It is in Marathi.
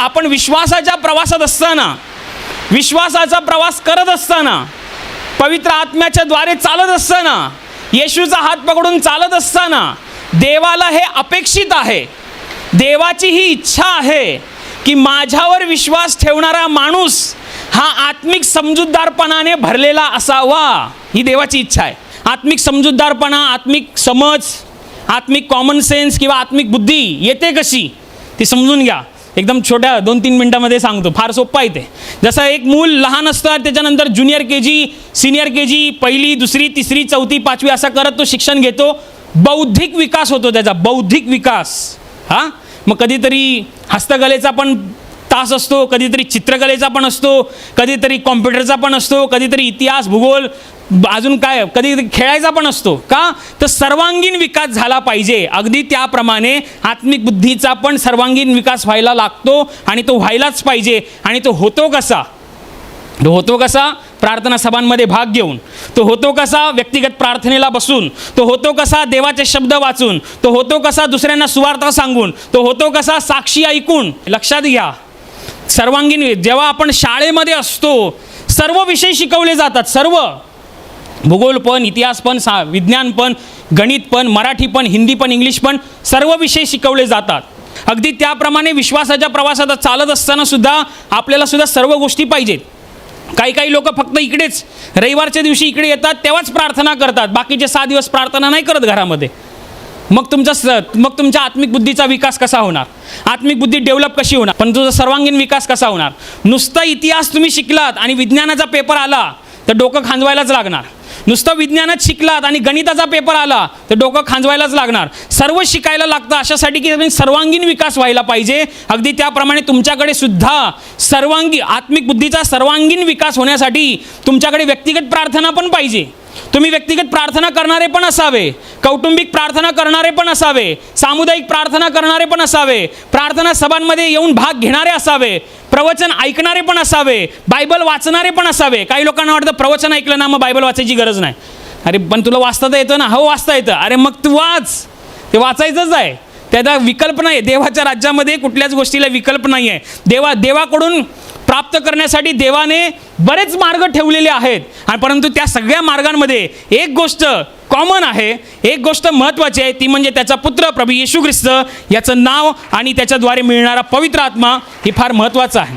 आपण विश्वासाच्या प्रवासात असताना, विश्वासाचा प्रवास करत असताना, पवित्र आत्म्याच्या द्वारे चालत असताना, येशूचा हात पकडून चालत असताना देवाला हे अपेक्षित आहे, देवाची ही इच्छा आहे की माझ्यावर विश्वास ठेवणारा माणूस हा आत्मिक समजूतदारपणाने भरलेला असावा. ही देवाची इच्छा आहे. आत्मिक समजूतदारपणा, आत्मिक समज, आत्मिक कॉमन सेन्स किंवा आत्मिक बुद्धी येते कशी ती समजून घ्या. एकदम छोट्या 2-3 मिनटामध्ये सांगतो, फार सोपं आहे ते. जसं एक मूल लहान असतं, त्याच्यानंतर ज्युनियर KG, सिनियर KG, 1ली, 2री, 3री, 4थी, 5वी असा करत तो शिक्षण घेतो. बौद्धिक विकास होतो त्याचा, बौद्धिक विकास. हां, मग कधीतरी हस्तकलेचा पण तास असतो, कधीतरी चित्रकलेचा पण असतो, कधीतरी कॉम्प्युटरचा पण असतो, कधीतरी इतिहास, भूगोल, अजून काय, कधीतरी खेळायचा पण असतो. का तर सर्वांगीण विकास झाला पाहिजे. अगदी त्याप्रमाणे आत्मिक बुद्धीचा पण सर्वांगीण विकास व्हायला लागतो आणि तो व्हायलाच पाहिजे. आणि तो होतो कसा? तो होतो कसा? प्रार्थना सभांमध्ये भाग घेऊन. तो होतो कसा? व्यक्तिगत प्रार्थनेला बसून. तो होतो कसा? देवाचे शब्द वाचून. तो होतो कसा? दुसऱ्यांना सुवार्ता सांगून. तो होतो कसा? साक्षी ऐकून. लक्षात घ्या, सर्वांगीण जेव्हा आपण शाळेमध्ये असतो, सर्व विषय शिकवले जातात. सर्व, भूगोल पण, इतिहास पण, विज्ञान पण, गणित पण, मराठी पण, हिंदी पण, इंग्लिश पण, सर्व विषय शिकवले जातात. अगदी त्याप्रमाणे विश्वासाच्या प्रवासात चालत असताना सुद्धा आपल्याला सुद्धा सर्व गोष्टी पाहिजेत. काही लोक फक्त इकडेच रविवारच्या दिवशी इकडे येतात, तेव्हाच प्रार्थना करतात, बाकीचे 6 दिवस प्रार्थना नाही करत घरामध्ये. मग तुमच्या आत्मिक बुद्धीचा विकास कसा होणार? आत्मिक बुद्धी डेव्हलप कशी होणार? पण तुझा सर्वांगीण विकास कसा होणार? नुसता इतिहास तुम्ही शिकलात आणि विज्ञानाचा पेपर आला तर डोकं खांजवायलाच लागणार. नुसतं विज्ञानात शिकलात आणि गणिताचा पेपर आला तर डोकं खांजवायलाच लागणार. सर्व शिकायला लागतं अशासाठी की सर्वांगीण विकास व्हायला पाहिजे. अगदी त्याप्रमाणे तुमच्याकडे सुद्धा आत्मिक बुद्धीचा सर्वांगीण विकास होण्यासाठी तुमच्याकडे व्यक्तिगत प्रार्थना पण पाहिजे. तुम्ही व्यक्तिगत प्रार्थना करणारे पण असावे, कौटुंबिक प्रार्थना करणारे पण असावे, सामुदायिक प्रार्थना करणारे पण असावे, प्रार्थना सभांमध्ये येऊन भाग घेणारे असावे, प्रवचन ऐकणारे पण असावे, बायबल वाचणारे पण असावे. काही लोकांना वाटतं प्रवचन ऐकलं ना मग बायबल वाचायची गरज नाही. अरे पण तुला वाचता तर येतं ना? हो, वाचता येतं. अरे मग तू वाच, ते वाचायचंच आहे. त्याचा विकल्प नाही. देवाच्या राज्यामध्ये कुठल्याच गोष्टीला विकल्प नाही आहे. देवाकडून प्राप्त करण्यासाठी देवाने बरेच मार्ग ठेवलेले आहेत, आणि परंतु त्या सगळ्या मार्गांमध्ये एक गोष्ट कॉमन आहे, एक गोष्ट महत्त्वाची आहे, ती म्हणजे त्याचा पुत्र प्रभू येशू ख्रिस्त, याचं नाव आणि त्याच्याद्वारे मिळणारा पवित्र आत्मा, हे फार महत्त्वाचं आहे.